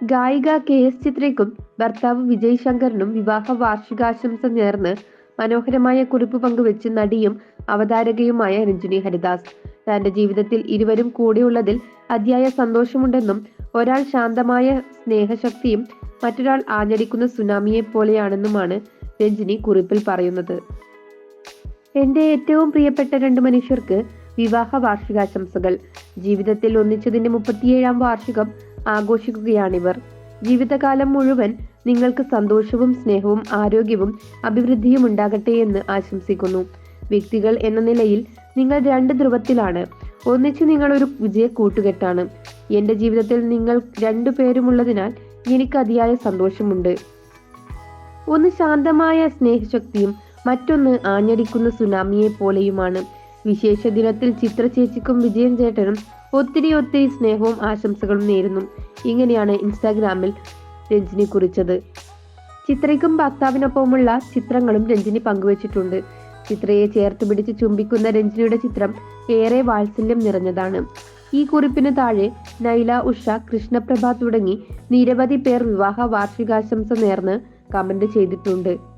ഗായിക കെ.എസ്. ചിത്രയ്ക്കും ഭർത്താവ് വിജയ് ശങ്കറിനും വിവാഹ വാർഷികാശംസ നേർന്ന് മനോഹരമായ കുറിപ്പ് പങ്കുവെച്ച് നടിയും അവതാരകയുമായ രഞ്ജിനി ഹരിദാസ്. തന്റെ ജീവിതത്തിൽ ഇരുവരും കൂടെയുള്ളതിൽ അതിയായ സന്തോഷമുണ്ടെന്നും ഒരാൾ ശാന്തമായ സ്നേഹശക്തിയും മറ്റൊരാൾ ആഞ്ഞടിക്കുന്ന സുനാമിയെ പോലെയാണെന്നുമാണ് രഞ്ജിനി കുറിപ്പിൽ പറയുന്നത്. എന്റെ ഏറ്റവും പ്രിയപ്പെട്ട രണ്ടു മനുഷ്യർക്ക് വിവാഹ വാർഷികാശംസകൾ. ജീവിതത്തിൽ ഒന്നിച്ചതിന്റെ 37ാം വാർഷികം ആഘോഷിക്കുകയാണിവർ. ജീവിതകാലം മുഴുവൻ നിങ്ങൾക്ക് സന്തോഷവും സ്നേഹവും ആരോഗ്യവും അഭിവൃദ്ധിയും ഉണ്ടാകട്ടെ എന്ന് ആശംസിക്കുന്നു. വ്യക്തികൾ എന്ന നിലയിൽ നിങ്ങൾ രണ്ട് ധ്രുവത്തിലാണ്. ഒന്നിച്ച് നിങ്ങൾ ഒരു വിജയ കൂട്ടുകെട്ടാണ്. എന്റെ ജീവിതത്തിൽ നിങ്ങൾ രണ്ടുപേരുമുള്ളതിനാൽ എനിക്ക് അതിയായ സന്തോഷമുണ്ട്. ഒന്ന് ശാന്തമായ സ്നേഹശക്തിയും മറ്റൊന്ന് ആഞ്ഞടിക്കുന്ന സുനാമിയെ പോലെയുമാണ്. വിശേഷ ദിനത്തിൽ ചിത്ര ചേച്ചിക്കും വിജയൻ ചേട്ടനും ഒത്തിരി സ്നേഹവും ആശംസകളും നേരുന്നു. ഇങ്ങനെയാണ് ഇൻസ്റ്റാഗ്രാമിൽ രഞ്ജിനി കുറിച്ചത്. ചിത്രയ്ക്കും ഭർത്താവിനൊപ്പമുള്ള ചിത്രങ്ങളും രഞ്ജിനി പങ്കുവച്ചിട്ടുണ്ട്. ചിത്രയെ ചേർത്ത് പിടിച്ച് ചുംബിക്കുന്ന രഞ്ജിനിയുടെ ചിത്രം ഏറെ വാത്സല്യം നിറഞ്ഞതാണ്. ഈ കുറിപ്പിന് താഴെ നൈല, ഉഷ, കൃഷ്ണപ്രഭ തുടങ്ങി നിരവധി പേർ വിവാഹ വാർഷികാശംസ നേർന്ന് കമന്റ് ചെയ്തിട്ടുണ്ട്.